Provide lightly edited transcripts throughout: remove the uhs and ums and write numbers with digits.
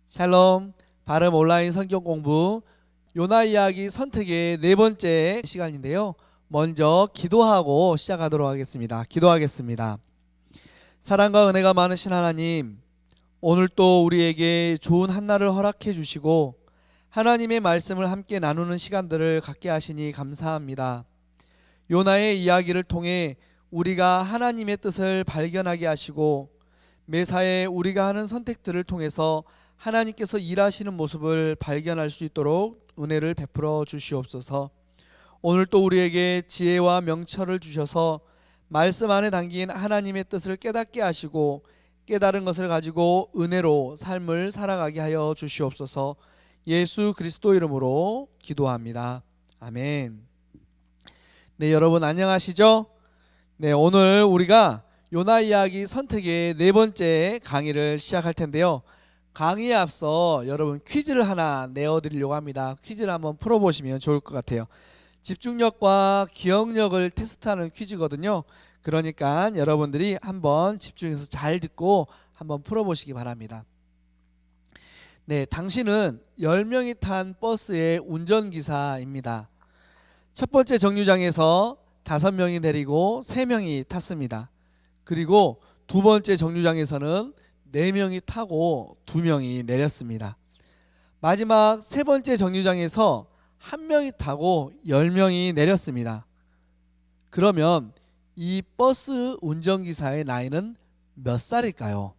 샬롬, 발음 온라인 성경 공부 요나 이야기 선택의 네 번째 시간인데요. 먼저 기도하고 시작하도록 하겠습니다. 기도하겠습니다. 사랑과 은혜가 많으신 하나님, 오늘 또 우리에게 좋은 한날을 허락해 주시고 하나님의 말씀을 함께 나누는 시간들을 갖게 하시니 감사합니다. 요나의 이야기를 통해 우리가 하나님의 뜻을 발견하게 하시고 매사에 우리가 하는 선택들을 통해서 하나님께서 일하시는 모습을 발견할 수 있도록 은혜를 베풀어 주시옵소서. 오늘 또 우리에게 지혜와 명철을 주셔서 말씀 안에 담긴 하나님의 뜻을 깨닫게 하시고 깨달은 것을 가지고 은혜로 삶을 살아가게 하여 주시옵소서. 예수 그리스도 이름으로 기도합니다. 아멘. 네, 여러분 안녕하시죠? 네, 오늘 우리가 요나 이야기 선택의 네 번째 강의를 시작할 텐데요. 강의에 앞서 여러분 퀴즈를 하나 내어드리려고 합니다. 퀴즈를 한번 풀어보시면 좋을 것 같아요. 집중력과 기억력을 테스트하는 퀴즈거든요. 그러니까 여러분들이 한번 집중해서 잘 듣고 한번 풀어보시기 바랍니다. 네, 당신은 10명이 탄 버스의 운전기사입니다. 첫 번째 정류장에서 5명이 내리고 3명이 탔습니다. 그리고 두 번째 정류장에서는 4명이 타고 2명이 내렸습니다. 마지막 세 번째 정류장에서 1명이 타고 10명이 내렸습니다. 그러면 이 버스 운전기사의 나이는 몇 살일까요?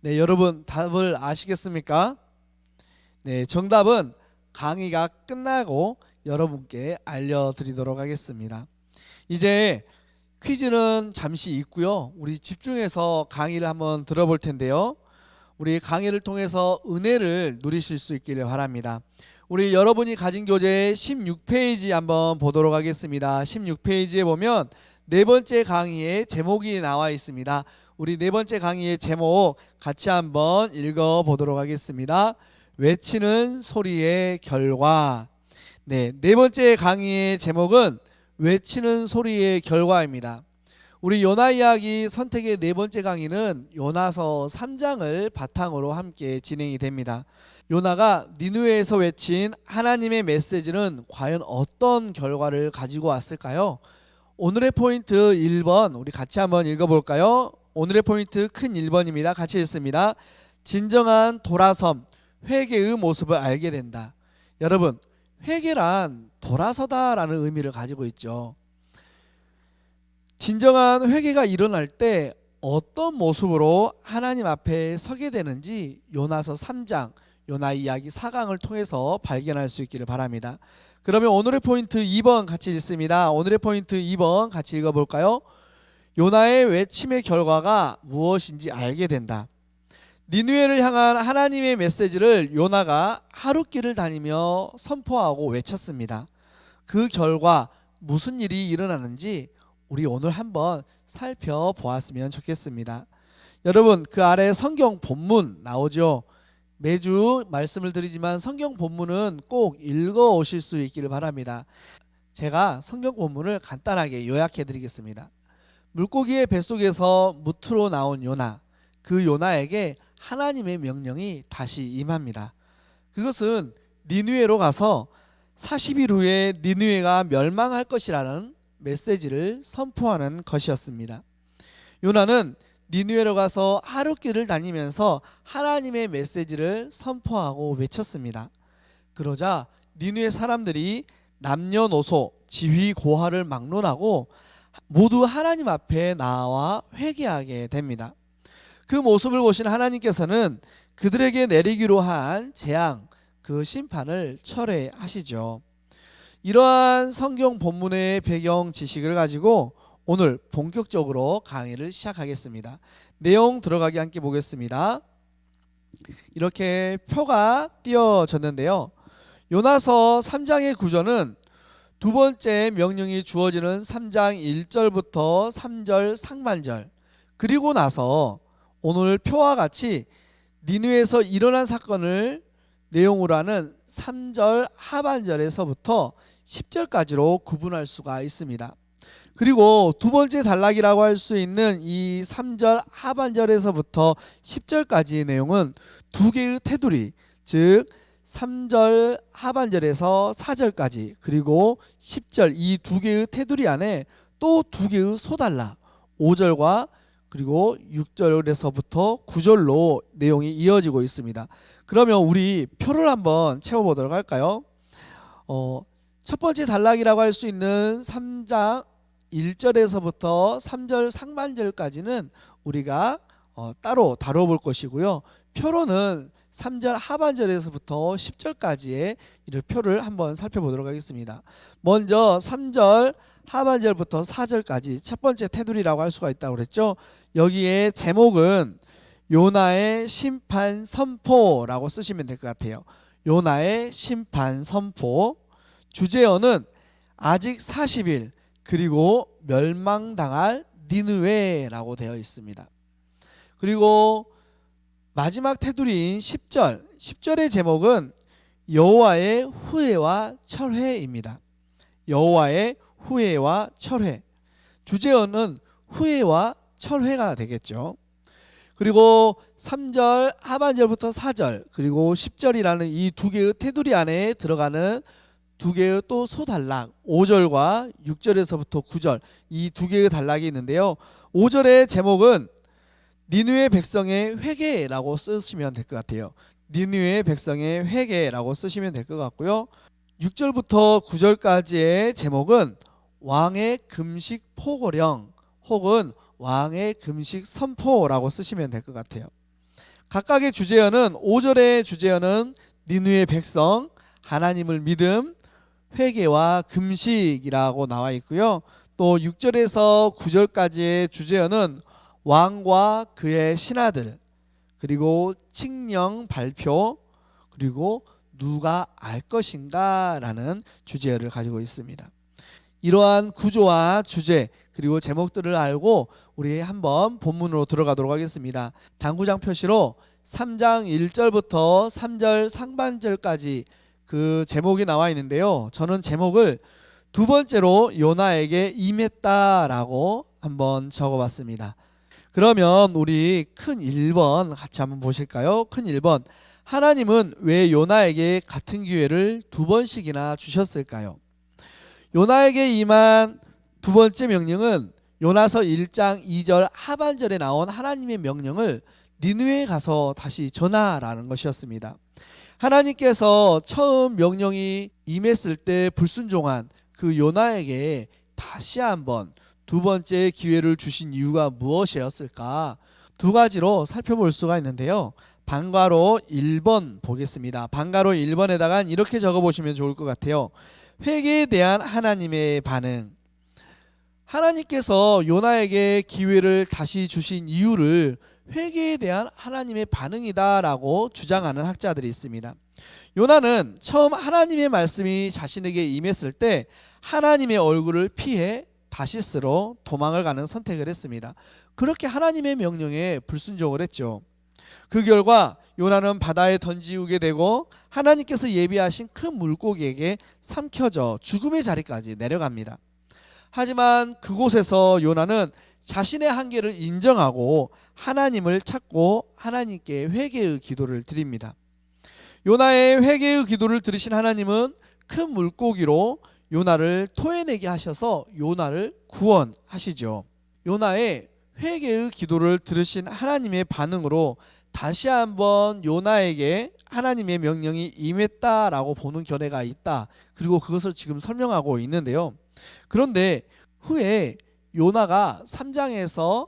네, 여러분 답을 아시겠습니까? 네, 정답은 강의가 끝나고 여러분께 알려드리도록 하겠습니다. 이제 퀴즈는 잠시 있고요. 우리 집중해서 강의를 한번 들어볼 텐데요. 우리 강의를 통해서 은혜를 누리실 수 있기를 바랍니다. 우리 여러분이 가진 교재 16페이지 한번 보도록 하겠습니다. 16페이지에 보면 네 번째 강의의 제목이 나와 있습니다. 우리 네 번째 강의의 제목 같이 한번 읽어보도록 하겠습니다. 외치는 소리의 결과. 네 번째 강의의 제목은 외치는 소리의 결과입니다. 우리 요나 이야기 선택의 네 번째 강의는 요나서 3장을 바탕으로 함께 진행이 됩니다. 요나가 니느웨에서 외친 하나님의 메시지는 과연 어떤 결과를 가지고 왔을까요? 오늘의 포인트 1번 우리 같이 한번 읽어볼까요? 오늘의 포인트 큰 1번입니다. 같이 읽습니다. 진정한 돌아섬, 회개의 모습을 알게 된다. 여러분, 회개란 돌아서다라는 의미를 가지고 있죠. 진정한 회개가 일어날 때 어떤 모습으로 하나님 앞에 서게 되는지 요나서 3장, 요나 이야기 4강을 통해서 발견할 수 있기를 바랍니다. 그러면 오늘의 포인트 2번 같이 읽습니다. 오늘의 포인트 2번 같이 읽어볼까요? 요나의 외침의 결과가 무엇인지 알게 된다. 니느웨를 향한 하나님의 메시지를 요나가 하룻길을 다니며 선포하고 외쳤습니다. 그 결과 무슨 일이 일어나는지 우리 오늘 한번 살펴보았으면 좋겠습니다. 여러분, 그 아래 성경 본문 나오죠. 매주 말씀을 드리지만 성경 본문은 꼭 읽어 오실 수 있기를 바랍니다. 제가 성경 본문을 간단하게 요약해 드리겠습니다. 물고기의 뱃속에서 무트로 나온 요나, 그 요나에게 하나님의 명령이 다시 임합니다. 그것은 니느웨로 가서 40일 후에 니느웨가 멸망할 것이라는 메시지를 선포하는 것이었습니다. 요나는 니느웨로 가서 하룻길을 다니면서 하나님의 메시지를 선포하고 외쳤습니다. 그러자 니느웨 사람들이 남녀노소, 지휘고하를 막론하고 모두 하나님 앞에 나와 회개하게 됩니다. 그 모습을 보신 하나님께서는 그들에게 내리기로 한 재앙, 그 심판을 철회하시죠. 이러한 성경 본문의 배경 지식을 가지고 오늘 본격적으로 강의를 시작하겠습니다. 내용 들어가기 함께 보겠습니다. 이렇게 표가 띄어졌는데요. 요나서 3장의 구조는 두 번째 명령이 주어지는 3장 1절부터 3절 상반절, 그리고 나서 오늘 표와 같이 니느웨에서 일어난 사건을 내용으로 하는 3절 하반절에서부터 10절까지로 구분할 수가 있습니다. 그리고 두 번째 단락이라고 할 수 있는 이 3절 하반절에서부터 10절까지의 내용은 두 개의 테두리, 즉 3절 하반절에서 4절까지 그리고 10절 이 두 개의 테두리 안에 또 두 개의 소단락 5절과 그리고 6절에서부터 9절로 내용이 이어지고 있습니다. 그러면 우리 표를 한번 채워보도록 할까요? 첫 번째 단락이라고 할 수 있는 3장 1절에서부터 3절 상반절까지는 우리가 따로 다뤄볼 것이고요. 표로는 3절 하반절에서부터 10절까지의 이 표를 한번 살펴보도록 하겠습니다. 먼저 3절 하반절부터 4절까지 첫 번째 테두리라고 할 수가 있다고 그랬죠. 여기에 제목은 요나의 심판 선포라고 쓰시면 될 것 같아요. 요나의 심판 선포. 주제어는 아직 40일 그리고 멸망당할 니느웨라고 되어 있습니다. 그리고 마지막 테두리인 10절의 제목은 여호와의 후회와 철회입니다. 여호와의 후회와 철회. 주제어는 후회와 철회가 되겠죠. 그리고 3절 하반절부터 4절 그리고 10절이라는 이 두 개의 테두리 안에 들어가는 두 개의 또 소단락 5절과 6절에서부터 9절 이 두 개의 단락이 있는데요. 5절의 제목은 니느웨 백성의 회개라고 쓰시면 될 것 같아요. 니느웨 백성의 회개라고 쓰시면 될 것 같고요. 6절부터 9절까지의 제목은 왕의 금식 포고령 혹은 왕의 금식 선포라고 쓰시면 될 것 같아요. 각각의 주제어는 5절의 주제어는 니느웨 백성, 하나님을 믿음, 회개와 금식이라고 나와 있고요. 또 6절에서 9절까지의 주제어는 왕과 그의 신하들, 그리고 칙령 발표, 그리고 누가 알 것인가 라는 주제어를 가지고 있습니다. 이러한 구조와 주제 그리고 제목들을 알고 우리 한번 본문으로 들어가도록 하겠습니다. 당구장 표시로 3장 1절부터 3절 상반절까지 그 제목이 나와 있는데요. 저는 제목을 두 번째로 요나에게 임했다라고 한번 적어봤습니다. 그러면 우리 큰 1번 같이 한번 보실까요? 큰 1번. 하나님은 왜 요나에게 같은 기회를 두 번씩이나 주셨을까요? 요나에게 임한 두 번째 명령은 요나서 1장 2절 하반절에 나온 하나님의 명령을 니느웨에 가서 다시 전하라는 것이었습니다. 하나님께서 처음 명령이 임했을 때 불순종한 그 요나에게 다시 한번 두 번째 기회를 주신 이유가 무엇이었을까? 두 가지로 살펴볼 수가 있는데요. 방과로 1번 보겠습니다. 방과로 1번에다가 이렇게 적어보시면 좋을 것 같아요. 회개에 대한 하나님의 반응. 하나님께서 요나에게 기회를 다시 주신 이유를 회개에 대한 하나님의 반응이다라고 주장하는 학자들이 있습니다. 요나는 처음 하나님의 말씀이 자신에게 임했을 때 하나님의 얼굴을 피해 다시스로 도망을 가는 선택을 했습니다. 그렇게 하나님의 명령에 불순종을 했죠. 그 결과 요나는 바다에 던지우게 되고 하나님께서 예비하신 큰 물고기에게 삼켜져 죽음의 자리까지 내려갑니다. 하지만 그곳에서 요나는 자신의 한계를 인정하고 하나님을 찾고 하나님께 회개의 기도를 드립니다. 요나의 회개의 기도를 들으신 하나님은 큰 물고기로 요나를 토해내게 하셔서 요나를 구원하시죠. 요나의 회개의 기도를 들으신 하나님의 반응으로 다시 한번 요나에게 하나님의 명령이 임했다라고 보는 견해가 있다. 그리고 그것을 지금 설명하고 있는데요. 그런데 후에 요나가 3장에서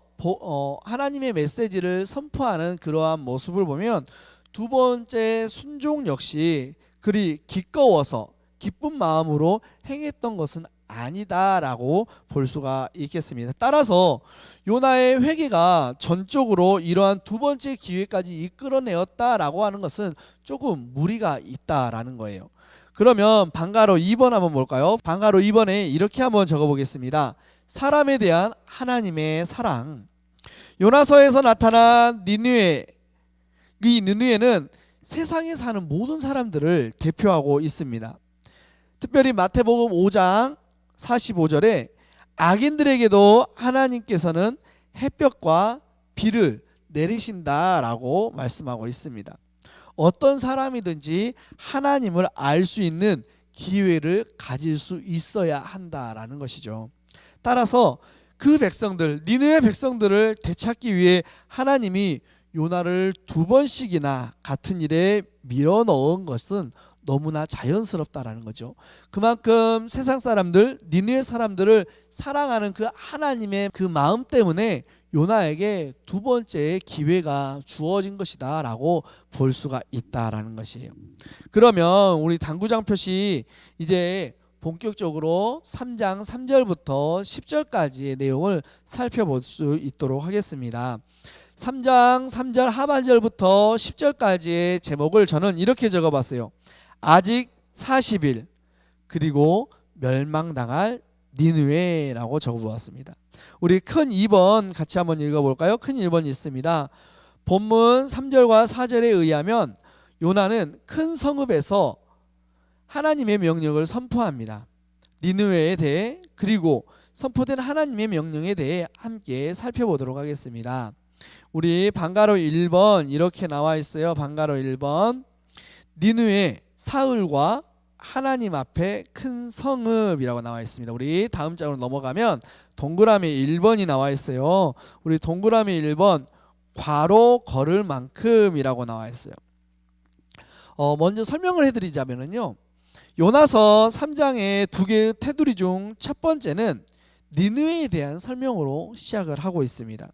하나님의 메시지를 선포하는 그러한 모습을 보면 두 번째 순종 역시 그리 기꺼워서 기쁜 마음으로 행했던 것은 아니다라고 볼 수가 있겠습니다. 따라서 요나의 회개가 전적으로 이러한 두 번째 기회까지 이끌어내었다라고 하는 것은 조금 무리가 있다라는 거예요. 그러면 방가로 2번 한번 볼까요? 방가로 2번에 이렇게 한번 적어보겠습니다. 사람에 대한 하나님의 사랑. 요나서에서 나타난 니느웨, 이 니느웨는 세상에 사는 모든 사람들을 대표하고 있습니다. 특별히 마태복음 5장 45절에 악인들에게도 하나님께서는 햇볕과 비를 내리신다라고 말씀하고 있습니다. 어떤 사람이든지 하나님을 알 수 있는 기회를 가질 수 있어야 한다라는 것이죠. 따라서 그 백성들, 니느웨 백성들을 되찾기 위해 하나님이 요나를 2번씩이나 같은 일에 밀어넣은 것은 너무나 자연스럽다라는 거죠. 그만큼 세상 사람들, 니느웨 사람들을 사랑하는 그 하나님의 그 마음 때문에 요나에게 2번째의 기회가 주어진 것이다 라고 볼 수가 있다라는 것이에요. 그러면 우리 당구장 표시 이제 본격적으로 3장 3절부터 10절까지의 내용을 살펴볼 수 있도록 하겠습니다. 3장 3절 하반절부터 10절까지의 제목을 저는 이렇게 적어봤어요. 아직 40일 그리고 멸망당할 니느웨라고 적어보았습니다. 우리 큰 2번 같이 한번 읽어볼까요? 큰 1번이 있습니다. 본문 3절과 4절에 의하면 요나는 큰 성읍에서 하나님의 명령을 선포합니다. 니느웨에 대해 그리고 선포된 하나님의 명령에 대해 함께 살펴보도록 하겠습니다. 우리 방가로 1번 이렇게 나와 있어요. 방가로 1번 니느웨 사흘과 하나님 앞에 큰 성읍이라고 나와 있습니다. 우리 다음 장으로 넘어가면 동그라미 1번이 나와 있어요. 우리 동그라미 1번 괄호 걸을 만큼이라고 나와 있어요. 먼저 설명을 해드리자면요. 요나서 3장의 2개의 테두리 중 첫 번째는 니느웨에 대한 설명으로 시작을 하고 있습니다.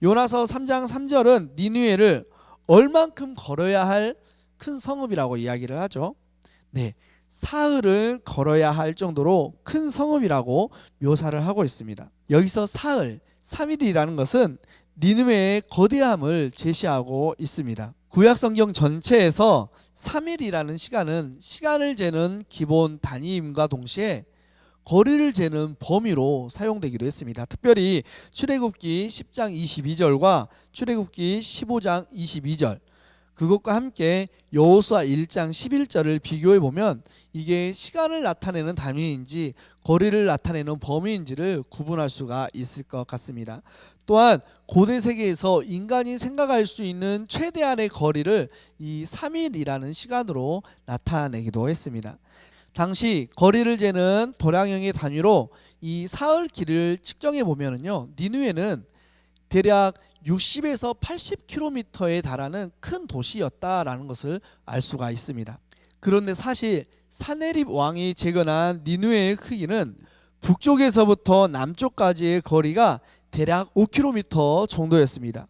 요나서 3장 3절은 니느웨를 얼만큼 걸어야 할 큰 성읍이라고 이야기를 하죠. 네, 사흘을 걸어야 할 정도로 큰 성읍이라고 묘사를 하고 있습니다. 여기서 사흘, 3일이라는 것은 니느웨의 거대함을 제시하고 있습니다. 구약성경 전체에서 3일이라는 시간은 시간을 재는 기본 단위임과 동시에 거리를 재는 범위로 사용되기도 했습니다. 특별히 출애굽기 10장 22절과 출애굽기 15장 22절 그것과 함께 여호수아 1장 11절을 비교해 보면 이게 시간을 나타내는 단위인지 거리를 나타내는 범위인지를 구분할 수가 있을 것 같습니다. 또한 고대 세계에서 인간이 생각할 수 있는 최대한의 거리를 이 3일이라는 시간으로 나타내기도 했습니다. 당시 거리를 재는 도량형의 단위로 이 사흘 길을 측정해 보면은요, 니느웨는 대략 60에서 80km에 달하는 큰 도시였다라는 것을 알 수가 있습니다. 그런데 사실 사네립 왕이 재건한 니느웨의 크기는 북쪽에서부터 남쪽까지의 거리가 대략 5km 정도였습니다.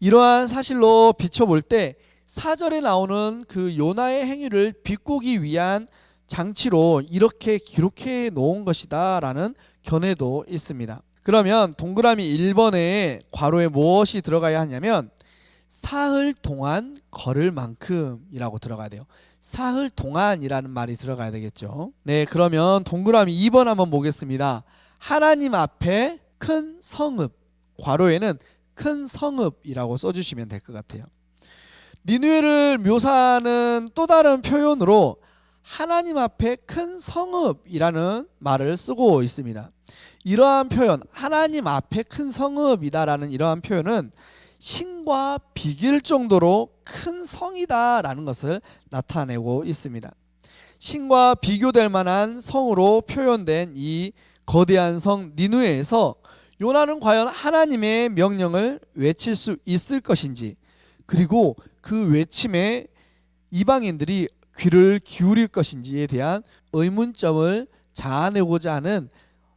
이러한 사실로 비춰볼 때 4절에 나오는 그 요나의 행위를 비꼬기 위한 장치로 이렇게 기록해 놓은 것이다 라는 견해도 있습니다. 그러면 동그라미 1번에 괄호에 무엇이 들어가야 하냐면 사흘 동안 걸을 만큼이라고 들어가야 돼요. 사흘 동안이라는 말이 들어가야 되겠죠. 네, 그러면 동그라미 2번 한번 보겠습니다. 하나님 앞에 큰 성읍, 괄호에는 큰 성읍이라고 써주시면 될 것 같아요. 니느웨를 묘사하는 또 다른 표현으로 하나님 앞에 큰 성읍이라는 말을 쓰고 있습니다. 이러한 표현, 하나님 앞에 큰 성읍이다라는 이러한 표현은 신과 비길 정도로 큰 성이다라는 것을 나타내고 있습니다. 신과 비교될 만한 성으로 표현된 이 거대한 성 니느웨에서 요나는 과연 하나님의 명령을 외칠 수 있을 것인지, 그리고 그 외침에 이방인들이 귀를 기울일 것인지에 대한 의문점을 자아내고자 하는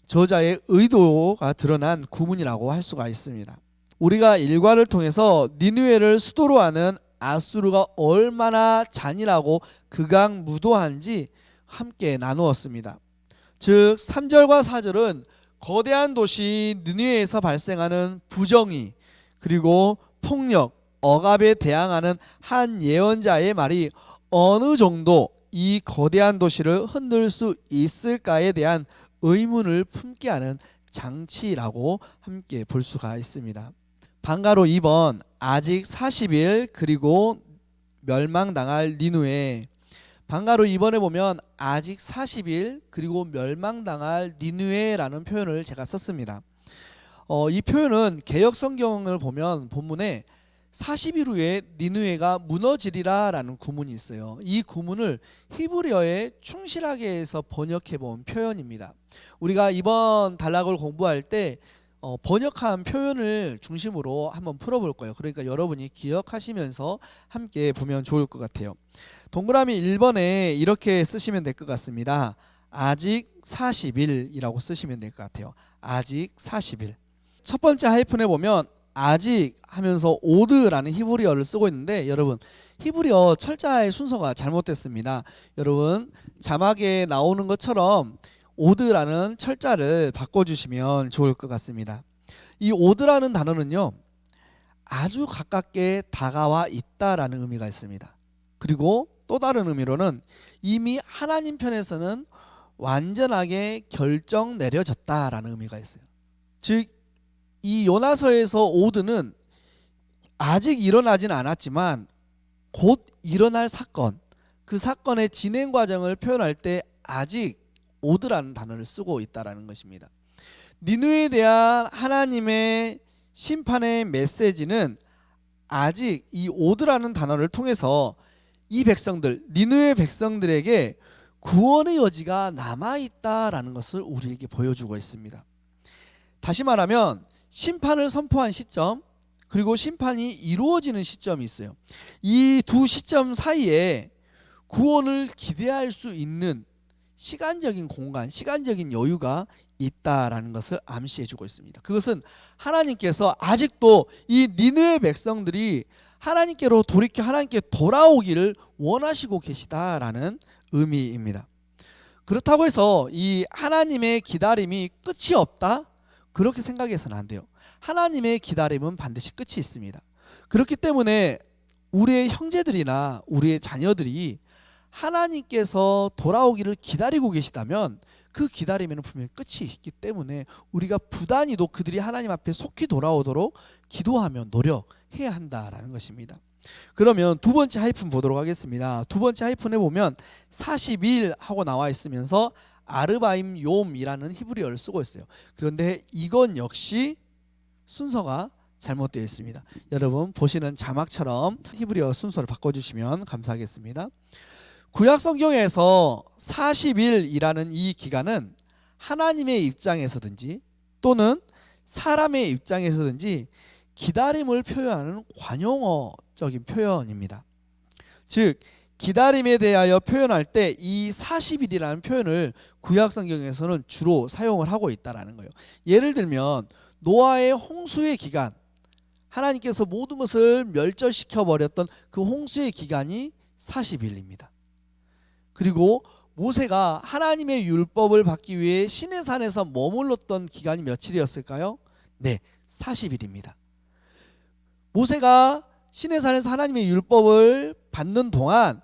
저자의 의도가 드러난 구문이라고 할 수가 있습니다. 우리가 일과를 통해서 니느웨를 수도로 하는 아수르가 얼마나 잔인하고 극악무도한지 함께 나누었습니다. 즉 3절과 4절은 거대한 도시 니느웨에서 발생하는 부정의 그리고 폭력, 억압에 대항하는 한 예언자의 말이 어느 정도 이 거대한 도시를 흔들 수 있을까에 대한 의문을 품게 하는 장치라고 함께 볼 수가 있습니다. 방가로 2번 아직 40일 그리고 멸망당할 니느웨. 방가로 2번에 보면 아직 40일 그리고 멸망당할 니느웨라는 표현을 제가 썼습니다. 이 표현은 개역 성경을 보면 본문에 40일 후에 니느웨가 무너지리라 라는 구문이 있어요. 이 구문을 히브리어에 충실하게 해서 번역해 본 표현입니다. 우리가 이번 단락을 공부할 때 번역한 표현을 중심으로 한번 풀어볼 거예요. 그러니까 여러분이 기억하시면서 함께 보면 좋을 것 같아요. 동그라미 1번에 이렇게 쓰시면 될 것 같습니다. 아직 40일이라고 쓰시면 될 것 같아요. 아직 40일. 첫 번째 하이픈에 보면 아직 하면서 오드라는 히브리어를 쓰고 있는데 여러분 히브리어 철자의 순서가 잘못됐습니다. 여러분 자막에 나오는 것처럼 오드라는 철자를 바꿔주시면 좋을 것 같습니다. 이 오드라는 단어는요 아주 가깝게 다가와 있다라는 의미가 있습니다. 그리고 또 다른 의미로는 이미 하나님 편에서는 완전하게 결정 내려졌다라는 의미가 있어요. 즉 이 요나서에서 오드는 아직 일어나진 않았지만 곧 일어날 사건, 그 사건의 진행 과정을 표현할 때 아직 오드라는 단어를 쓰고 있다라는 것입니다. 니느웨에 대한 하나님의 심판의 메시지는 아직 이 오드라는 단어를 통해서 이 백성들, 니느웨 백성들에게 구원의 여지가 남아있다라는 것을 우리에게 보여주고 있습니다. 다시 말하면 심판을 선포한 시점 그리고 심판이 이루어지는 시점이 있어요. 이 두 시점 사이에 구원을 기대할 수 있는 시간적인 공간, 시간적인 여유가 있다라는 것을 암시해주고 있습니다. 그것은 하나님께서 아직도 이 니느웨 백성들이 하나님께로 돌이켜 하나님께 돌아오기를 원하시고 계시다라는 의미입니다. 그렇다고 해서 이 하나님의 기다림이 끝이 없다? 그렇게 생각해서는 안 돼요. 하나님의 기다림은 반드시 끝이 있습니다. 그렇기 때문에 우리의 형제들이나 우리의 자녀들이 하나님께서 돌아오기를 기다리고 계시다면 그 기다림에는 분명히 끝이 있기 때문에 우리가 부단히도 그들이 하나님 앞에 속히 돌아오도록 기도하며 노력해야 한다라는 것입니다. 그러면 두 번째 하이픈 보도록 하겠습니다. 두 번째 하이픈에 보면 40일 하고 나와 있으면서 아르바임 욤이라는 히브리어를 쓰고 있어요. 그런데 이건 역시 순서가 잘못되어 있습니다. 여러분 보시는 자막처럼 히브리어 순서를 바꿔주시면 감사하겠습니다. 구약 성경에서 40일이라는 이 기간은 하나님의 입장에서든지 또는 사람의 입장에서든지 기다림을 표현하는 관용어적인 표현입니다. 즉 기다림에 대하여 표현할 때 이 40일이라는 표현을 구약 성경에서는 주로 사용을 하고 있다라는 거예요. 예를 들면 노아의 홍수의 기간, 하나님께서 모든 것을 멸절시켜 버렸던 그 홍수의 기간이 40일입니다. 그리고 모세가 하나님의 율법을 받기 위해 시내산에서 머물렀던 기간이 며칠이었을까요? 네, 40일입니다. 모세가 시내산에서 하나님의 율법을 받는 동안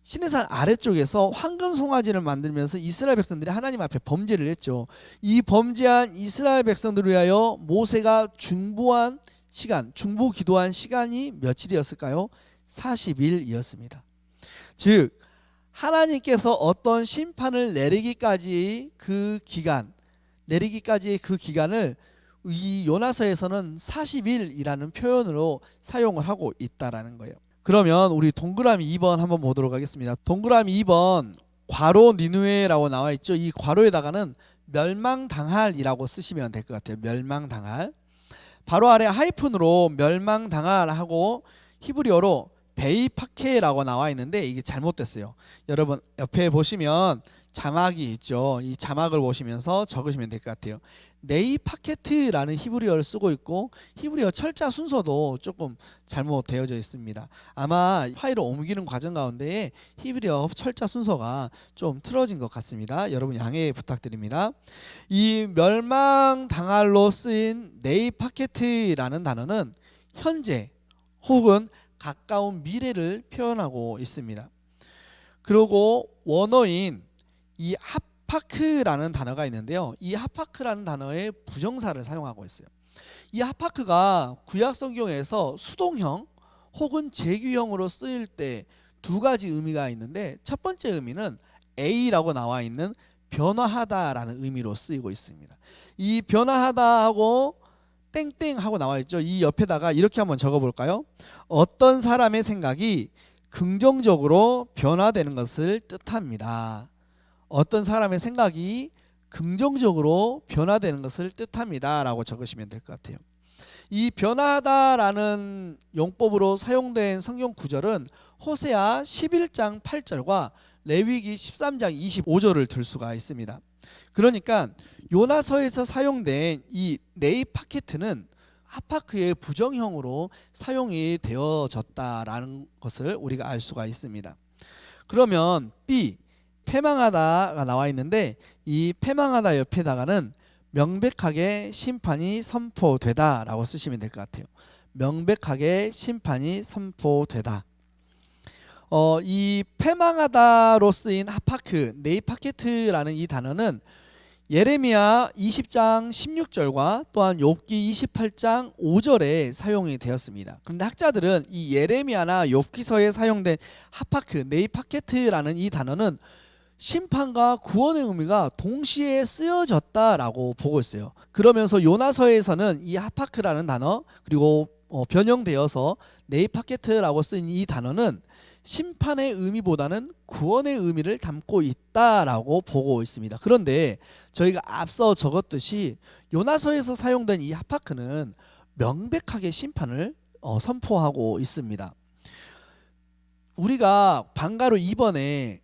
시내산 아래쪽에서 황금 송아지를 만들면서 이스라엘 백성들이 하나님 앞에 범죄를 했죠. 이 범죄한 이스라엘 백성들을 위하여 모세가 중보한 시간, 중보 기도한 시간이 며칠이었을까요? 40일이었습니다. 즉 하나님께서 어떤 심판을 내리기까지 그 기간, 내리기까지의 그 기간을 이 요나서에서는 40일이라는 표현으로 사용을 하고 있다라는 거예요. 그러면 우리 동그라미 2번 한번 보도록 하겠습니다. 동그라미 2번 괄호 니느웨라고 나와 있죠. 이 괄호에다가는 멸망당할이라고 쓰시면 될 것 같아요. 멸망당할. 바로 아래 하이픈으로 멸망당할 하고 히브리어로 베이파케라고 나와 있는데 이게 잘못됐어요. 여러분 옆에 보시면 자막이 있죠. 이 자막을 보시면서 적으시면 될 것 같아요. 네이파케트라는 히브리어를 쓰고 있고 히브리어 철자 순서도 조금 잘못되어져 있습니다. 아마 파일을 옮기는 과정 가운데 히브리어 철자 순서가 좀 틀어진 것 같습니다. 여러분 양해 부탁드립니다. 이 멸망당할로 쓰인 네이파케트라는 단어는 현재 혹은 가까운 미래를 표현하고 있습니다. 그리고 원어인 이 하파크라는 단어가 있는데요. 이 하파크라는 단어의 부정사를 사용하고 있어요. 이 하파크가 구약 성경에서 수동형 혹은 재규형으로 쓰일 때 두 가지 의미가 있는데 첫 번째 의미는 A라고 나와 있는 변화하다라는 의미로 쓰이고 있습니다. 이 변화하다하고 땡땡하고 나와 있죠. 이 옆에다가 이렇게 한번 적어 볼까요? 어떤 사람의 생각이 긍정적으로 변화되는 것을 뜻합니다. 어떤 사람의 생각이 긍정적으로 변화되는 것을 뜻합니다 라고 적으시면 될 것 같아요. 이 변화하다라는 용법으로 사용된 성경 구절은 호세아 11장 8절과 레위기 13장 25절을 들 수가 있습니다. 그러니까 요나서에서 사용된 이 네이파케트는 하파크의 부정형으로 사용이 되어졌다라는 것을 우리가 알 수가 있습니다. 그러면 B, 패망하다가 나와 있는데 이 패망하다 옆에다가는 명백하게 심판이 선포되다라고 쓰시면 될 것 같아요. 명백하게 심판이 선포되다. 이 패망하다로 쓰인 하파크, 네이파케트라는 이 단어는 예레미야 20장 16절과 또한 욥기 28장 5절에 사용이 되었습니다. 그런데 학자들은 이 예레미야나 욥기서에 사용된 하파크, 네이파케트라는 이 단어는 심판과 구원의 의미가 동시에 쓰여졌다라고 보고 있어요. 그러면서 요나서에서는 이 하파크라는 단어 그리고 변형되어서 네이파케트라고 쓴 이 단어는 심판의 의미보다는 구원의 의미를 담고 있다라고 보고 있습니다. 그런데 저희가 앞서 적었듯이 요나서에서 사용된 이 하파크는 명백하게 심판을 선포하고 있습니다. 우리가 방가로 2번에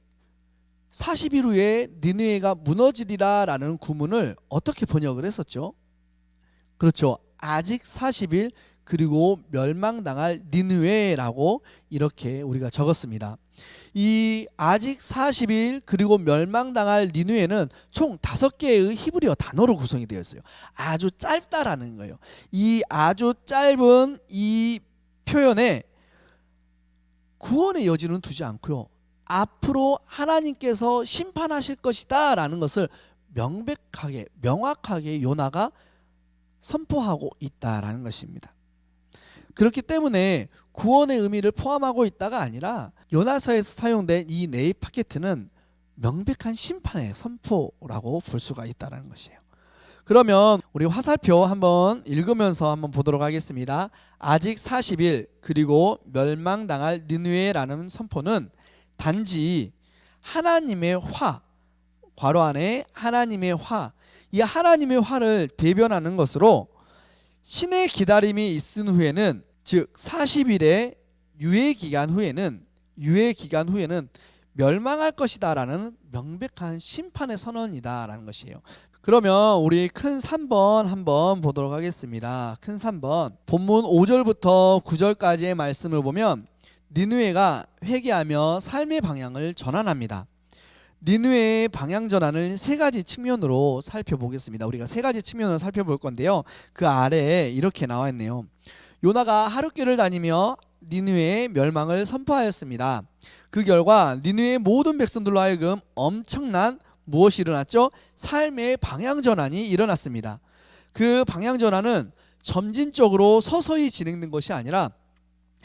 40일 후에 니느웨가 무너지리라 라는 구문을 어떻게 번역을 했었죠? 그렇죠. 아직 40일 그리고 멸망당할 니느웨라고 이렇게 우리가 적었습니다. 이 아직 40일 그리고 멸망당할 니느웨는 총 5개의 히브리어 단어로 구성이 되어 있어요. 아주 짧다라는 거예요. 이 아주 짧은 이 표현에 구원의 여지는 두지 않고요. 앞으로 하나님께서 심판하실 것이다 라는 것을 명백하게 명확하게 요나가 선포하고 있다라는 것입니다. 그렇기 때문에 구원의 의미를 포함하고 있다가 아니라 요나서에서 사용된 이 네이파케트는 명백한 심판의 선포라고 볼 수가 있다는 것이에요. 그러면 우리 화살표 한번 읽으면서 한번 보도록 하겠습니다. 아직 40일 그리고 멸망당할 니느웨라는 선포는 단지 하나님의 화, 괄호 안에 하나님의 화, 이 하나님의 화를 대변하는 것으로 신의 기다림이 있은 후에는 즉 40일의 유예 기간 후에는 멸망할 것이다라는 명백한 심판의 선언이다라는 것이에요. 그러면 우리 큰 3번 한번 보도록 하겠습니다. 큰 3번 본문 5절부터 9절까지의 말씀을 보면 니느웨가 회개하며 삶의 방향을 전환합니다. 니느웨의 방향 전환을 3가지 측면으로 살펴보겠습니다. 우리가 3가지 측면을 살펴볼 건데요. 그 아래에 이렇게 나와 있네요. 요나가 하룻길을 다니며 니느웨의 멸망을 선포하였습니다. 그 결과 니느웨의 모든 백성들로 하여금 엄청난 무엇이 일어났죠? 삶의 방향 전환이 일어났습니다. 그 방향 전환은 점진적으로 서서히 진행된 것이 아니라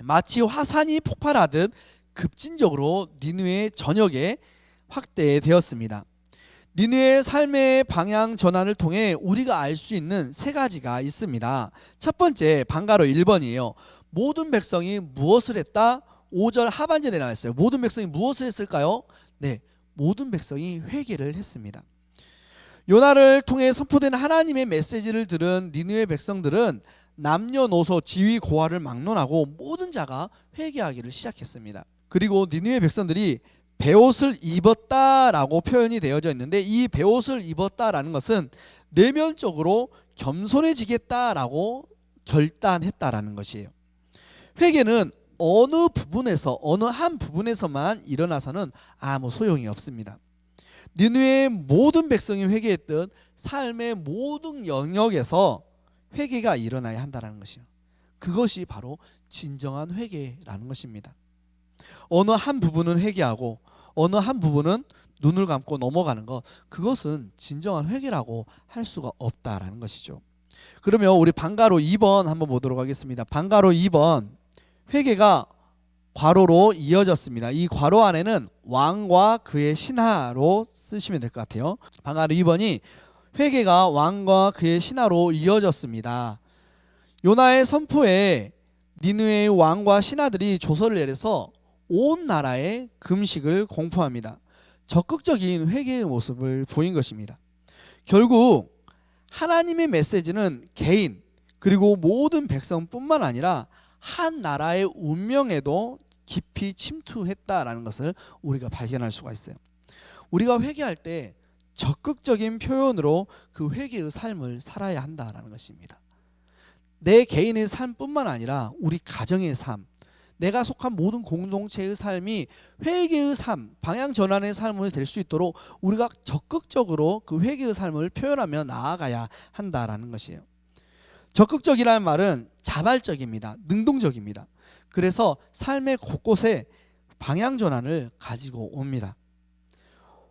마치 화산이 폭발하듯 급진적으로 니느웨 전역에 확대되었습니다. 니느웨의 삶의 방향 전환을 통해 우리가 알 수 있는 3가지가 있습니다. 첫 번째 방가로 1번이에요. 모든 백성이 무엇을 했다? 5절 하반절에 나와 있어요. 모든 백성이 무엇을 했을까요? 네, 모든 백성이 회개를 했습니다. 요나를 통해 선포된 하나님의 메시지를 들은 니느웨 백성들은 남녀노소 지위 고하를 막론하고 모든 자가 회개하기를 시작했습니다. 그리고 니느웨 백성들이 베옷을 입었다라고 표현이 되어져 있는데 이 베옷을 입었다라는 것은 내면적으로 겸손해지겠다라고 결단했다라는 것이에요. 회개는 어느 부분에서 어느 한 부분에서만 일어나서는 아무 소용이 없습니다. 니느웨의 모든 백성이 회개했던 삶의 모든 영역에서 회개가 일어나야 한다는 것이요. 그것이 바로 진정한 회개라는 것입니다. 어느 한 부분은 회개하고 어느 한 부분은 눈을 감고 넘어가는 것, 그것은 진정한 회개라고 할 수가 없다라는 것이죠. 그러면 우리 방가로 2번 한번 보도록 하겠습니다. 방가로 2번 회개가 괄호로 이어졌습니다. 이 괄호 안에는 왕과 그의 신하로 쓰시면 될 것 같아요. 방가루 2번이 회개가 왕과 그의 신하로 이어졌습니다. 요나의 선포에 니느웨의 왕과 신하들이 조서를 내려서 온 나라에 금식을 공포합니다. 적극적인 회개의 모습을 보인 것입니다. 결국 하나님의 메시지는 개인 그리고 모든 백성뿐만 아니라 한 나라의 운명에도 깊이 침투했다라는 것을 우리가 발견할 수가 있어요. 우리가 회개할 때 적극적인 표현으로 그 회개의 삶을 살아야 한다라는 것입니다. 내 개인의 삶뿐만 아니라 우리 가정의 삶, 내가 속한 모든 공동체의 삶이 회개의 삶, 방향 전환의 삶이 될 수 있도록 우리가 적극적으로 그 회개의 삶을 표현하며 나아가야 한다라는 것이에요. 적극적이라는 말은 자발적입니다. 능동적입니다. 그래서 삶의 곳곳에 방향 전환을 가지고 옵니다.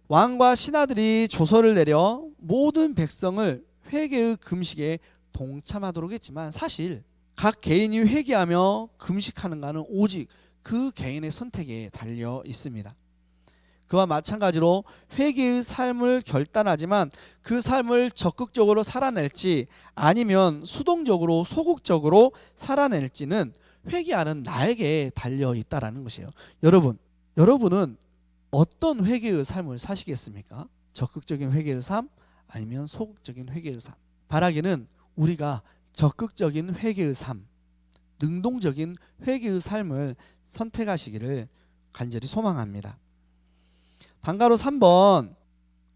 왕과 신하들이 조서를 내려 모든 백성을 회개의 금식에 동참하도록 했지만 사실 각 개인이 회개하며 금식하는가는 오직 그 개인의 선택에 달려 있습니다. 그와 마찬가지로 회개의 삶을 결단하지만 그 삶을 적극적으로 살아낼지 아니면 수동적으로 소극적으로 살아낼지는 회개하는 나에게 달려 있다라는 것이에요. 여러분은 어떤 회개의 삶을 사시겠습니까? 적극적인 회개의 삶 아니면 소극적인 회개의 삶. 바라기는 우리가 적극적인 회개의 삶, 능동적인 회개의 삶을 선택하시기를 간절히 소망합니다. 방가로 3번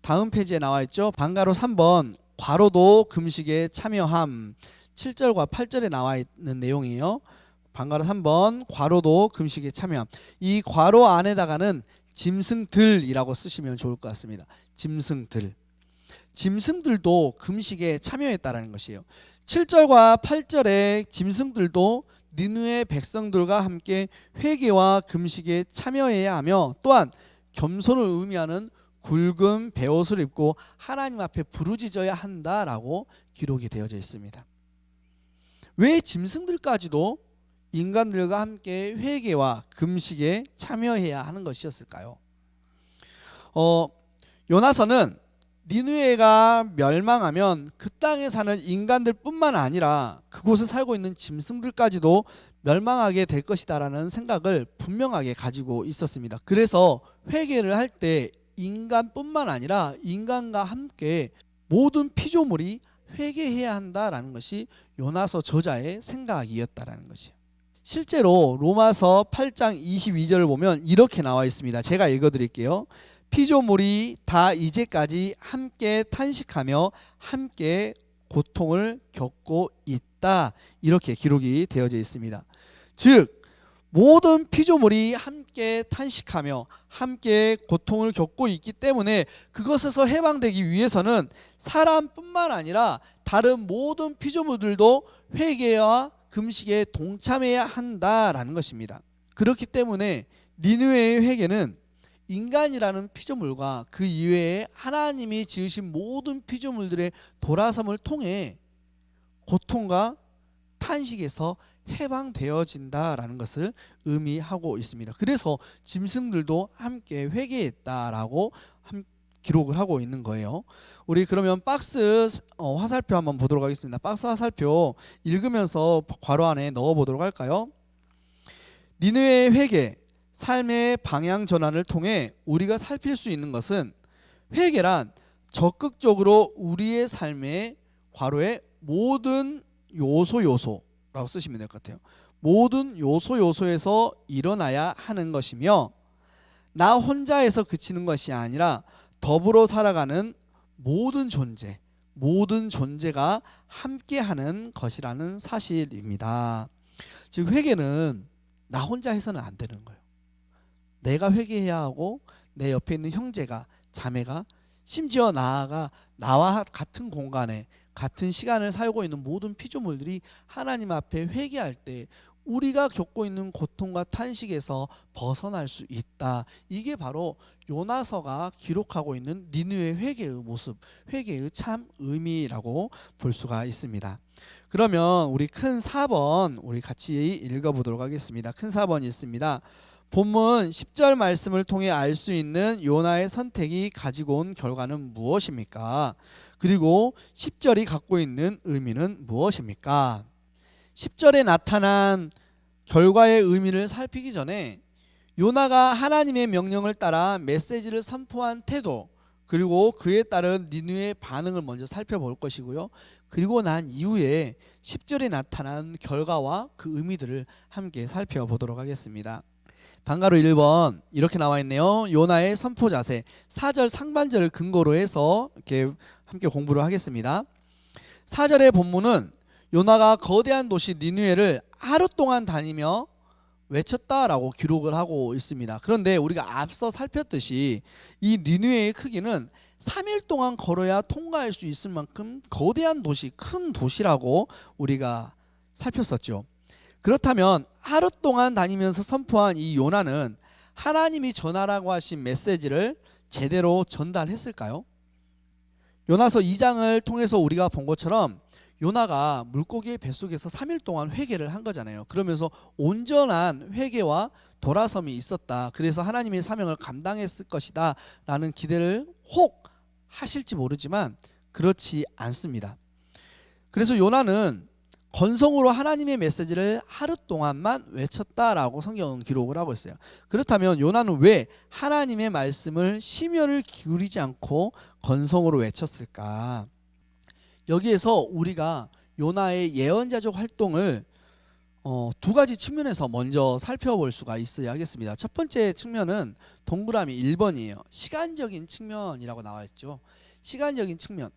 다음 페이지에 나와 있죠. 방가로 3번 괄호도 금식에 참여함 7절과 8절에 나와 있는 내용이에요. 방가로 3번 괄호도 금식에 참여함. 이 괄호 안에다가는 짐승들이라고 쓰시면 좋을 것 같습니다. 짐승들도 금식에 참여했다라는 것이에요. 7절과 8절에 짐승들도 니느웨 백성들과 함께 회개와 금식에 참여해야 하며 또한 겸손을 의미하는 굵은 베옷을 입고 하나님 앞에 부르짖어야 한다라고 기록이 되어져 있습니다. 왜 짐승들까지도 인간들과 함께 회개와 금식에 참여해야 하는 것이었을까요? 요나서는 니느웨가 멸망하면 그 땅에 사는 인간들뿐만 아니라 그곳에 살고 있는 짐승들까지도 멸망하게 될 것이다라는 생각을 분명하게 가지고 있었습니다. 그래서 회개를 할 때 인간뿐만 아니라 인간과 함께 모든 피조물이 회개해야 한다라는 것이 요나서 저자의 생각이었다라는 것이에요. 실제로 로마서 8장 22절을 보면 이렇게 나와 있습니다. 제가 읽어드릴게요. 피조물이 다 이제까지 함께 탄식하며 함께 고통을 겪고 있다. 이렇게 기록이 되어져 있습니다. 즉 모든 피조물이 함께 탄식하며 함께 고통을 겪고 있기 때문에 그것에서 해방되기 위해서는 사람뿐만 아니라 다른 모든 피조물들도 회개와 금식에 동참해야 한다라는 것입니다. 그렇기 때문에 니느웨의 회개는 인간이라는 피조물과 그 이외에 하나님이 지으신 모든 피조물들의 돌아섬을 통해 고통과 탄식에서 해방되어진다라는 것을 의미하고 있습니다. 그래서 짐승들도 함께 회개했다라고 기록을 하고 있는 거예요. 우리 그러면 박스 화살표 한번 보도록 하겠습니다. 박스 화살표 읽으면서 괄호 안에 넣어 보도록 할까요? 니느웨의 회개, 삶의 방향 전환을 통해 우리가 살필 수 있는 것은 회개란 적극적으로 우리의 삶의 괄호에 모든 요소라고 쓰시면 될 것 같아요. 모든 요소에서 일어나야 하는 것이며 나 혼자에서 그치는 것이 아니라 더불어 살아가는 모든 존재가 함께하는 것이라는 사실입니다. 즉 회개는 나 혼자 해서는 안 되는 거예요. 내가 회개해야 하고 내 옆에 있는 형제가 자매가 심지어 나아가 나와 같은 공간에 같은 시간을 살고 있는 모든 피조물들이 하나님 앞에 회개할 때 우리가 겪고 있는 고통과 탄식에서 벗어날 수 있다. 이게 바로 요나서가 기록하고 있는 니느웨 회개의 모습, 회개의 참 의미라고 볼 수가 있습니다. 그러면 우리 큰 4번 우리 같이 읽어보도록 하겠습니다. 큰 4번이 있습니다. 본문 10절 말씀을 통해 알 수 있는 요나의 선택이 가지고 온 결과는 무엇입니까? 그리고 10절이 갖고 있는 의미는 무엇입니까? 10절에 나타난 결과의 의미를 살피기 전에 요나가 하나님의 명령을 따라 메시지를 선포한 태도, 그리고 그에 따른 니느웨의 반응을 먼저 살펴볼 것이고요. 그리고 난 이후에 10절에 나타난 결과와 그 의미들을 함께 살펴보도록 하겠습니다. 방가로 1번 이렇게 나와 있네요. 요나의 선포 자세. 4절 상반절을 근거로 해서 이렇게 함께 공부를 하겠습니다. 4절의 본문은 요나가 거대한 도시 니느웨를 하루 동안 다니며 외쳤다라고 기록을 하고 있습니다. 그런데 우리가 앞서 살폈듯이 이 니느웨의 크기는 3일 동안 걸어야 통과할 수 있을 만큼 거대한 도시, 큰 도시라고 우리가 살폈었죠. 그렇다면 하루 동안 다니면서 선포한 이 요나는 하나님이 전하라고 하신 메시지를 제대로 전달했을까요? 요나서 2장을 통해서 우리가 본 것처럼 요나가 물고기의 뱃속에서 3일 동안 회개를 한 거잖아요. 그러면서 온전한 회개와 돌아섬이 있었다. 그래서 하나님의 사명을 감당했을 것이다 라는 기대를 혹 하실지 모르지만 그렇지 않습니다. 그래서 요나는 건성으로 하나님의 메시지를 하루 동안만 외쳤다라고 성경은 기록을 하고 있어요. 그렇다면 요나는 왜 하나님의 말씀을 심혈을 기울이지 않고 건성으로 외쳤을까? 여기에서 우리가 요나의 예언자적 활동을 두 가지 측면에서 먼저 살펴볼 수가 있어야 하겠습니다. 첫 번째 측면은 동그라미 1번이에요. 시간적인 측면이라고 나와 있죠. 시간적인 측면.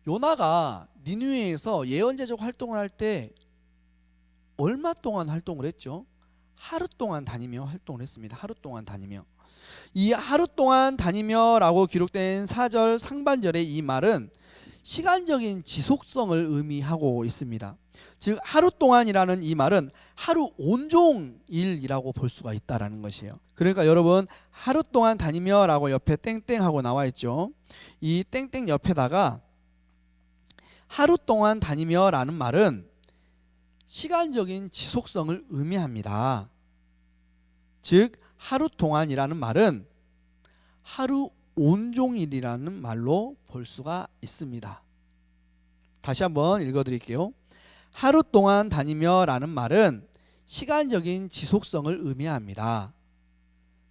요나가 니느웨에서 예언자적 활동을 할 때 얼마 동안 활동을 했죠? 하루 동안 다니며 활동을 했습니다. 하루 동안 다니며. 이 하루 동안 다니며라고 기록된 4절 상반절의 이 말은 시간적인 지속성을 의미하고 있습니다. 즉 하루 동안이라는 이 말은 하루 온종일이라고 볼 수가 있다라는 것이에요. 그러니까 여러분 하루 동안 다니며라고 옆에 땡땡하고 나와 있죠. 이 땡땡 옆에다가 하루 동안 다니며라는 말은 시간적인 지속성을 의미합니다. 즉 하루 동안이라는 말은 하루 온종일이라는 말로 볼 수가 있습니다. 다시 한번 읽어드릴게요. 하루 동안 다니며 라는 말은 시간적인 지속성을 의미합니다.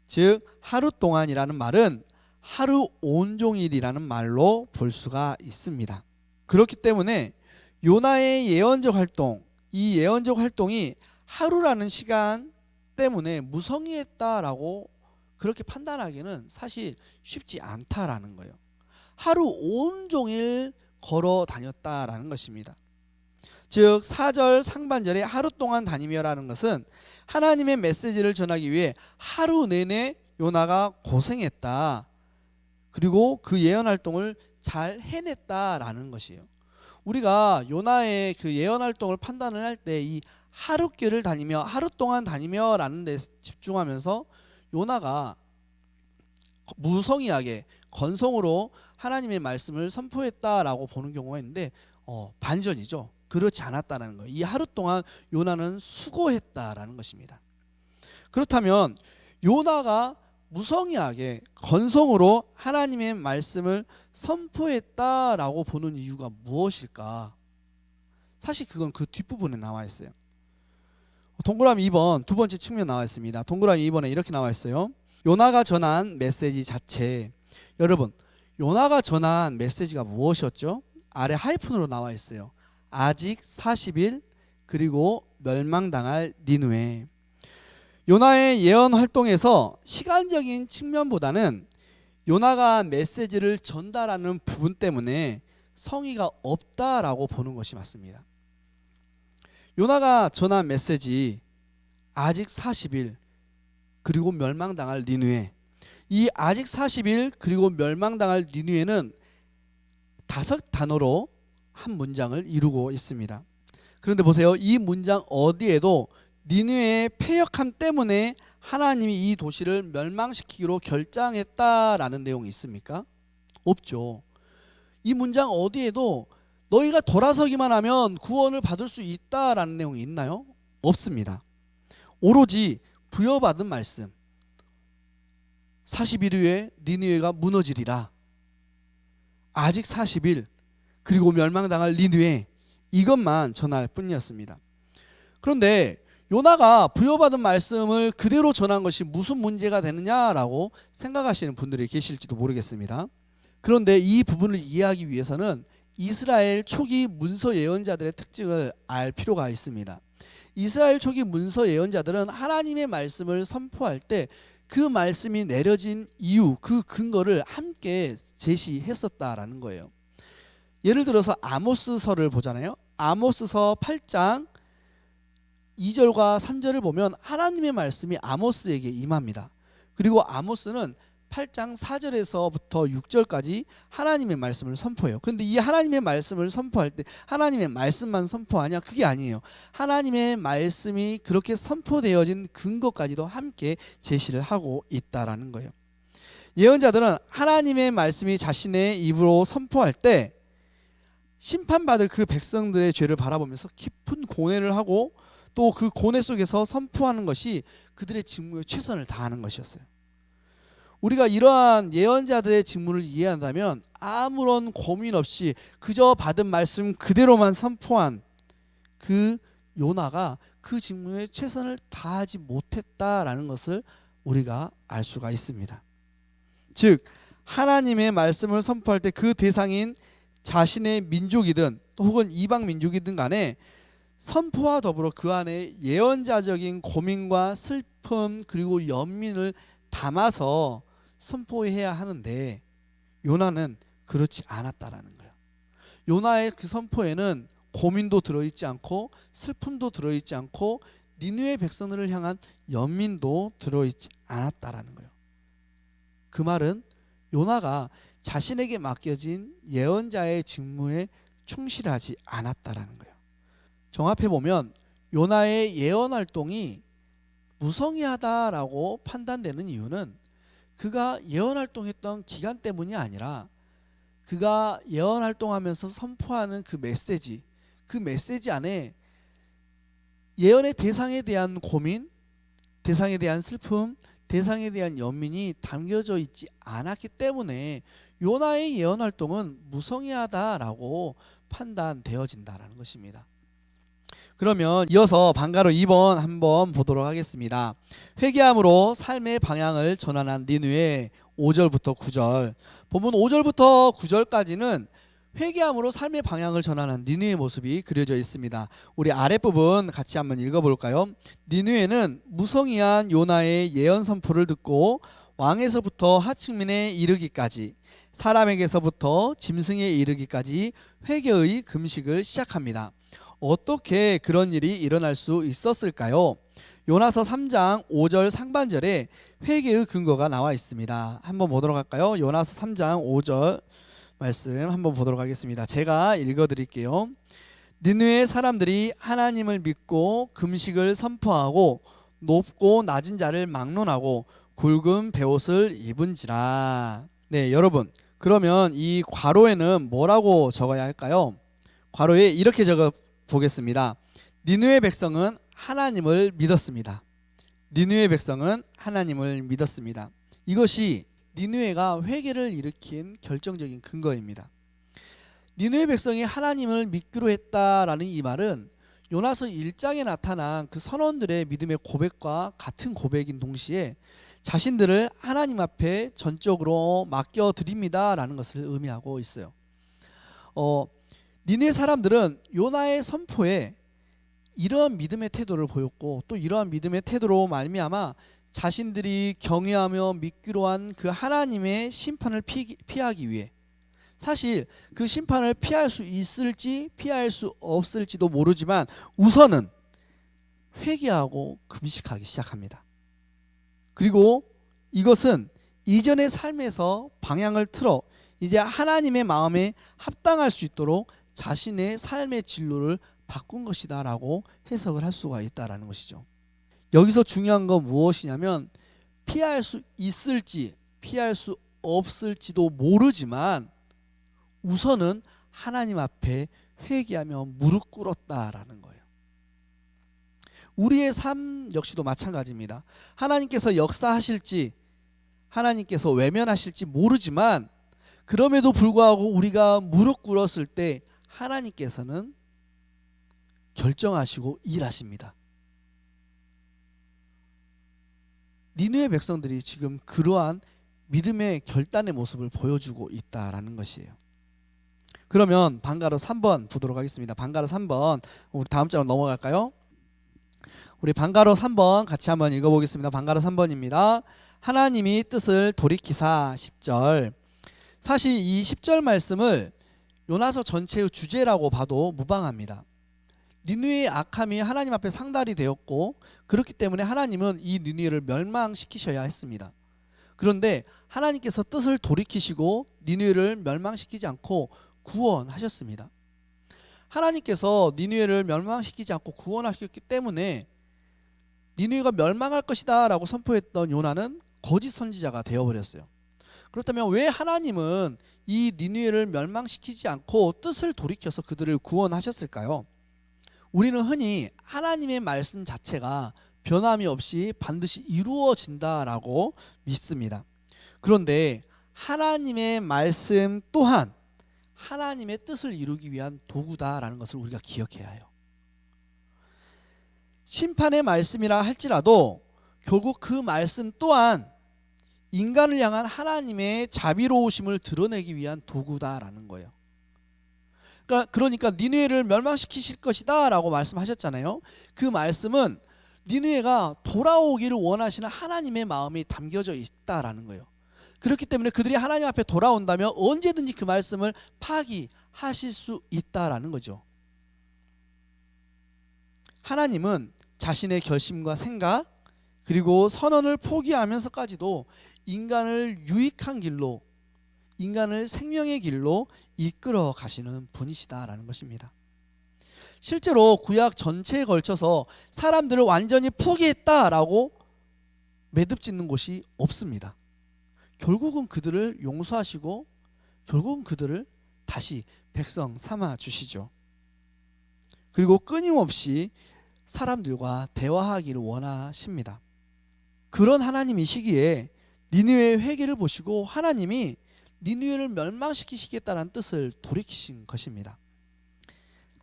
즉 하루 동안이라는 말은 하루 온종일이라는 말로 볼 수가 있습니다. 그렇기 때문에 요나의 예언적 활동, 이 예언적 활동이 하루라는 시간 때문에 무성의했다라고 그렇게 판단하기는 사실 쉽지 않다라는 거예요. 하루 온종일 걸어 다녔다라는 것입니다. 즉 4절 상반절에 하루 동안 다니며라는 것은 하나님의 메시지를 전하기 위해 하루 내내 요나가 고생했다. 그리고 그 예언 활동을 잘 해냈다라는 것이에요. 우리가 요나의 그 예언 활동을 판단을 할 때 이 하루길을 다니며 하루 동안 다니며라는 데 집중하면서 요나가 무성의하게 건성으로 하나님의 말씀을 선포했다라고 보는 경우가 있는데 반전이죠. 그렇지 않았다는 거예요. 이 하루 동안 요나는 수고했다라는 것입니다. 그렇다면 요나가 무성의하게 건성으로 하나님의 말씀을 선포했다라고 보는 이유가 무엇일까? 사실 그건 그 뒷부분에 나와 있어요. 동그라미 2번 두 번째 측면 나와 있습니다. 동그라미 2번에 이렇게 나와 있어요. 요나가 전한 메시지 자체. 여러분 요나가 전한 메시지가 무엇이었죠? 아래 하이픈으로 나와 있어요. 아직 40일 그리고 멸망당할 니느웨. 요나의 예언 활동에서 시간적인 측면보다는 요나가 메시지를 전달하는 부분 때문에 성의가 없다라고 보는 것이 맞습니다. 요나가 전한 메시지 아직 40일 그리고 멸망당할 니느웨. 이 아직 40일 그리고 멸망당할 니느웨는 5단어로 한 문장을 이루고 있습니다. 그런데 보세요. 이 문장 어디에도 니느웨의 패역함 때문에 하나님이 이 도시를 멸망시키기로 결정했다라는 내용이 있습니까? 없죠. 이 문장 어디에도 너희가 돌아서기만 하면 구원을 받을 수 있다라는 내용이 있나요? 없습니다. 오로지 부여받은 말씀 40일 후에 니느웨가 무너지리라. 아직 40일 그리고 멸망당할 니느웨, 이것만 전할 뿐이었습니다. 그런데 요나가 부여받은 말씀을 그대로 전한 것이 무슨 문제가 되느냐라고 생각하시는 분들이 계실지도 모르겠습니다. 그런데 이 부분을 이해하기 위해서는 이스라엘 초기 문서 예언자들의 특징을 알 필요가 있습니다. 이스라엘 초기 문서 예언자들은 하나님의 말씀을 선포할 때 그 말씀이 내려진 이유, 그 근거를 함께 제시했었다라는 거예요. 예를 들어서 아모스서를 보잖아요. 아모스서 8장 2절과 3절을 보면 하나님의 말씀이 아모스에게 임합니다. 그리고 아모스는 8장 4절에서부터 6절까지 하나님의 말씀을 선포해요. 그런데 이 하나님의 말씀을 선포할 때 하나님의 말씀만 선포하냐? 그게 아니에요. 하나님의 말씀이 그렇게 선포되어진 근거까지도 함께 제시를 하고 있다라는 거예요. 예언자들은 하나님의 말씀이 자신의 입으로 선포할 때 심판받을 그 백성들의 죄를 바라보면서 깊은 고뇌를 하고 또 그 고뇌 속에서 선포하는 것이 그들의 직무에 최선을 다하는 것이었어요. 우리가 이러한 예언자들의 직무를 이해한다면 아무런 고민 없이 그저 받은 말씀 그대로만 선포한 그 요나가 그 직무에 최선을 다하지 못했다라는 것을 우리가 알 수가 있습니다. 즉 하나님의 말씀을 선포할 때 그 대상인 자신의 민족이든 혹은 이방 민족이든 간에 선포와 더불어 그 안에 예언자적인 고민과 슬픔 그리고 연민을 담아서 선포해야 하는데 요나는 그렇지 않았다라는 거예요. 요나의 그 선포에는 고민도 들어있지 않고 슬픔도 들어있지 않고 니느웨 백성들을 향한 연민도 들어있지 않았다라는 거예요. 그 말은 요나가 자신에게 맡겨진 예언자의 직무에 충실하지 않았다라는 거예요. 종합해보면 요나의 예언 활동이 무성의하다라고 판단되는 이유는 그가 예언 활동했던 기간 때문이 아니라 그가 예언 활동하면서 선포하는 그 메시지 안에 예언의 대상에 대한 고민, 대상에 대한 슬픔, 대상에 대한 연민이 담겨져 있지 않았기 때문에 요나의 예언 활동은 무성의하다라고 판단되어진다라는 것입니다. 그러면 이어서 방가로 2번 한번 보도록 하겠습니다. 회개함으로 삶의 방향을 전환한 니느웨 5절부터 9절. 본문 5절부터 9절까지는 회개함으로 삶의 방향을 전환한 니느웨의 모습이 그려져 있습니다. 우리 아랫부분 같이 한번 읽어볼까요? 니느웨는 무성의한 요나의 예언 선포를 듣고 왕에서부터 하층민에 이르기까지 사람에게서부터 짐승에 이르기까지 회개의 금식을 시작합니다. 어떻게 그런 일이 일어날 수 있었을까요? 요나서 3장 5절 상반절에 회개의 근거가 나와 있습니다. 한번 보도록 할까요? 요나서 3장 5절 말씀 한번 보도록 하겠습니다. 제가 읽어드릴게요. 니느웨 사람들이 하나님을 믿고 금식을 선포하고 높고 낮은 자를 막론하고 굵은 베옷을 입은지라. 네, 여러분, 그러면 이 괄호에는 뭐라고 적어야 할까요? 괄호에 이렇게 적어 보겠습니다. 니느웨 백성은 하나님을 믿었습니다. 니느웨 백성은 하나님을 믿었습니다. 이것이 니느웨가 회개를 일으킨 결정적인 근거입니다. 니느웨 백성이 하나님을 믿기로 했다라는 이 말은 요나서 1장에 나타난 그 선원들의 믿음의 고백과 같은 고백인 동시에 자신들을 하나님 앞에 전적으로 맡겨드립니다라는 것을 의미하고 있어요. 니느웨 사람들은 요나의 선포에 이러한 믿음의 태도를 보였고 또 이러한 믿음의 태도로 말미암아 자신들이 경외하며 믿기로 한 그 하나님의 심판을 피하기 위해 사실 그 심판을 피할 수 있을지 피할 수 없을지도 모르지만 우선은 회개하고 금식하기 시작합니다. 그리고 이것은 이전의 삶에서 방향을 틀어 이제 하나님의 마음에 합당할 수 있도록 자신의 삶의 진로를 바꾼 것이다 라고 해석을 할 수가 있다는 것이죠. 여기서 중요한 건 무엇이냐면 피할 수 있을지 피할 수 없을지도 모르지만 우선은 하나님 앞에 회개하며 무릎 꿇었다라는 거예요. 우리의 삶 역시도 마찬가지입니다. 하나님께서 역사하실지 하나님께서 외면하실지 모르지만 그럼에도 불구하고 우리가 무릎 꿇었을 때 하나님께서는 결정하시고 일하십니다. 니느웨 백성들이 지금 그러한 믿음의 결단의 모습을 보여주고 있다라는 것이에요. 그러면 방가로 3번 보도록 하겠습니다. 방가로 3번 우리 다음 장으로 넘어갈까요? 우리 방가로 3번 같이 한번 읽어보겠습니다. 방가로 3번입니다. 하나님이 뜻을 돌이키사 10절. 사실 이 10절 말씀을 요나서 전체의 주제라고 봐도 무방합니다. 니느웨의 악함이 하나님 앞에 상달이 되었고 그렇기 때문에 하나님은 이 니느웨를 멸망시키셔야 했습니다. 그런데 하나님께서 뜻을 돌이키시고 니느웨를 멸망시키지 않고 구원하셨습니다. 하나님께서 니느웨를 멸망시키지 않고 구원하셨기 때문에 니느웨가 멸망할 것이다 라고 선포했던 요나는 거짓 선지자가 되어버렸어요. 그렇다면 왜 하나님은 이 니느웨를 멸망시키지 않고 뜻을 돌이켜서 그들을 구원하셨을까요? 우리는 흔히 하나님의 말씀 자체가 변함이 없이 반드시 이루어진다라고 믿습니다. 그런데 하나님의 말씀 또한 하나님의 뜻을 이루기 위한 도구다라는 것을 우리가 기억해야 해요. 심판의 말씀이라 할지라도 결국 그 말씀 또한 인간을 향한 하나님의 자비로우심을 드러내기 위한 도구다라는 거예요. 그러니까 니느웨를 멸망시키실 것이다 라고 말씀하셨잖아요. 그 말씀은 니느웨가 돌아오기를 원하시는 하나님의 마음이 담겨져 있다라는 거예요. 그렇기 때문에 그들이 하나님 앞에 돌아온다면 언제든지 그 말씀을 파기하실 수 있다라는 거죠. 하나님은 자신의 결심과 생각 그리고 선언을 포기하면서까지도 인간을 유익한 길로, 인간을 생명의 길로 이끌어 가시는 분이시다라는 것입니다. 실제로 구약 전체에 걸쳐서 사람들을 완전히 포기했다라고 매듭짓는 곳이 없습니다. 결국은 그들을 용서하시고 결국은 그들을 다시 백성 삼아 주시죠. 그리고 끊임없이 사람들과 대화하기를 원하십니다. 그런 하나님이시기에 니느웨의 회개를 보시고 하나님이 니느웨를 멸망시키시겠다는 뜻을 돌이키신 것입니다.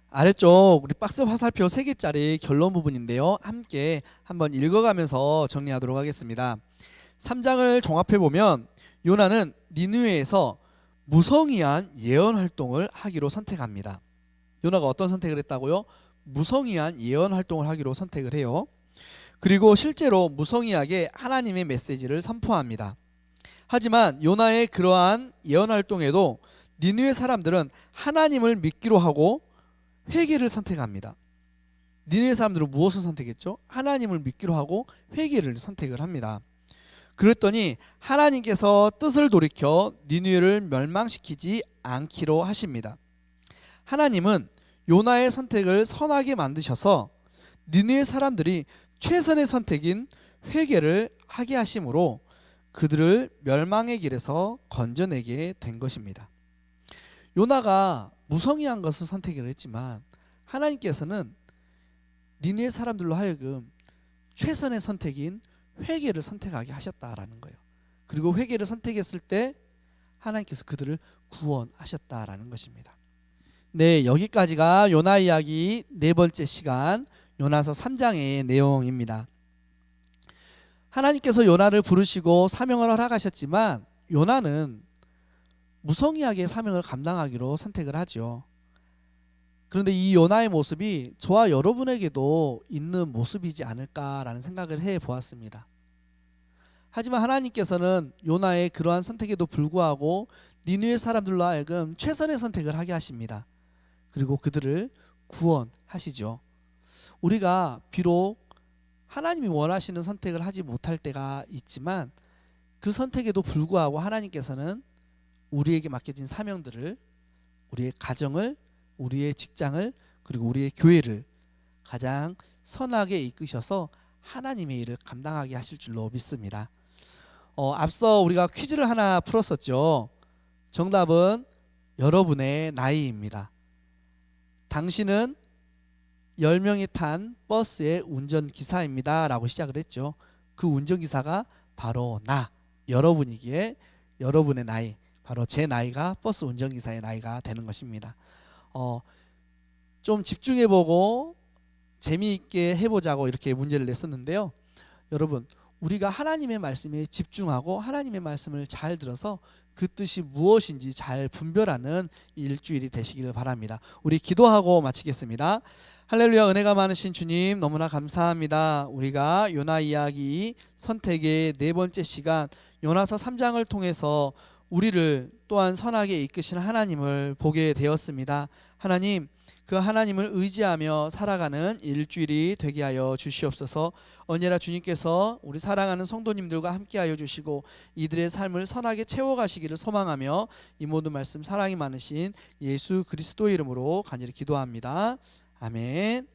아래쪽 우리 박스 화살표 3개짜리 결론 부분인데요. 함께 한번 읽어가면서 정리하도록 하겠습니다. 3장을 종합해보면 요나는 니느웨에서 무성의한 예언 활동을 하기로 선택합니다. 요나가 어떤 선택을 했다고요? 무성의한 예언 활동을 하기로 선택을 해요. 그리고 실제로 무성의하게 하나님의 메시지를 선포합니다. 하지만 요나의 그러한 예언 활동에도 니느웨 사람들은 하나님을 믿기로 하고 회개를 선택합니다. 니느웨 사람들은 무엇을 선택했죠? 하나님을 믿기로 하고 회개를 선택을 합니다. 그랬더니 하나님께서 뜻을 돌이켜 니느웨를 멸망시키지 않기로 하십니다. 하나님은 요나의 선택을 선하게 만드셔서 니느웨 사람들이 최선의 선택인 회개를 하게 하심으로 그들을 멸망의 길에서 건져내게 된 것입니다. 요나가 무성의한 것을 선택을 했지만 하나님께서는 니느웨 사람들로 하여금 최선의 선택인 회개를 선택하게 하셨다라는 거예요. 그리고 회개를 선택했을 때 하나님께서 그들을 구원하셨다라는 것입니다. 네, 여기까지가 요나 이야기 4번째 시간 요나서 3장의 내용입니다. 하나님께서 요나를 부르시고 사명을 허락하셨지만 요나는 무성의하게 사명을 감당하기로 선택을 하죠. 그런데 이 요나의 모습이 저와 여러분에게도 있는 모습이지 않을까라는 생각을 해보았습니다. 하지만 하나님께서는 요나의 그러한 선택에도 불구하고 니느웨 사람들로 하여금 최선의 선택을 하게 하십니다. 그리고 그들을 구원하시죠. 우리가 비록 하나님이 원하시는 선택을 하지 못할 때가 있지만 그 선택에도 불구하고 하나님께서는 우리에게 맡겨진 사명들을, 우리의 가정을, 우리의 직장을, 그리고 우리의 교회를 가장 선하게 이끄셔서 하나님의 일을 감당하게 하실 줄로 믿습니다. 앞서 우리가 퀴즈를 하나 풀었었죠. 정답은 여러분의 나이입니다. 당신은 10명이 탄 버스의 운전기사입니다 라고 시작을 했죠. 그 운전기사가 바로 나, 여러분이기에 여러분의 나이, 바로 제 나이가 버스 운전기사의 나이가 되는 것입니다. 좀 집중해보고 재미있게 해보자고 이렇게 문제를 냈었는데요. 여러분, 우리가 하나님의 말씀에 집중하고 하나님의 말씀을 잘 들어서 그 뜻이 무엇인지 잘 분별하는 일주일이 되시길 바랍니다. 우리 기도하고 마치겠습니다. 할렐루야. 은혜가 많으신 주님 너무나 감사합니다. 우리가 요나 이야기 선택의 네 번째 시간 요나서 3장을 통해서 우리를 또한 선하게 이끄시는 하나님을 보게 되었습니다. 하나님, 그 하나님을 의지하며 살아가는 일주일이 되게 하여 주시옵소서. 언제나 주님께서 우리 사랑하는 성도님들과 함께하여 주시고 이들의 삶을 선하게 채워가시기를 소망하며 이 모든 말씀 사랑이 많으신 예수 그리스도의 이름으로 간절히 기도합니다. 아멘.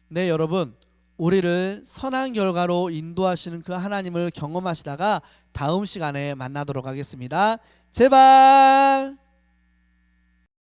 네, 여러분, 우리를 선한 결과로 인도하시는 그 하나님을 경험하시다가 다음 시간에 만나도록 하겠습니다. 제발